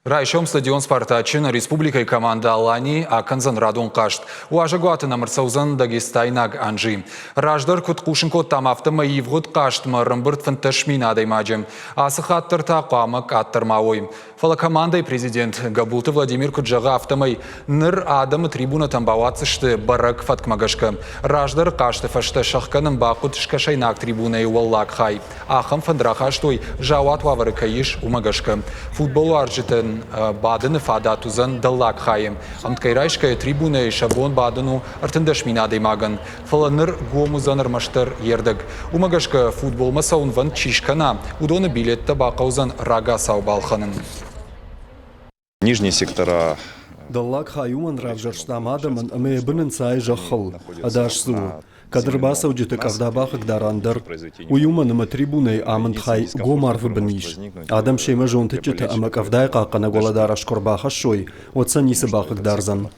Райшом стадион «Спартачин» республикой команда Алани аканзан радон кашт. Уажагуаты номер саузан Дагестайнаг Анжи. Раждар куткушинко тамафтама евгуд кашт марымбырт фанташмин адаймаджем. Асыхаттыр тақамык аттырмауой. Фала командой президент Габулты Владимир Куджага автомай ныр адамы трибуна тамбаватсышты барак фаткмагашка. Раждар кашты фашты шахканым бақут шкашайнак трибуна и уаллак хай. Ахам фандрахаштой жауат вавары каиш умагашка. Футболу аржитын Бадын фадатузан даллак хайым. Амткайрайшкая трибуна и шабон бадыну артындаш минадей маган. Фаланыр гомузаныр маштыр ердік. Умагашка футбол масаунван чишкана. Удоны билетті бақаузан рага саубалханын. Нижние сектора. Даллак хайуман равжарштамадаман амебынын сай жахыл. Адашсу. Кадрбаса уджиты кавдабахык дарандыр. Уюманымы трибунай амынтхай гомарвы біниш. Адам шейма жонты чыты ама кавдай қақана голадараш корбаха шой. Отса нисы бахык дарзан.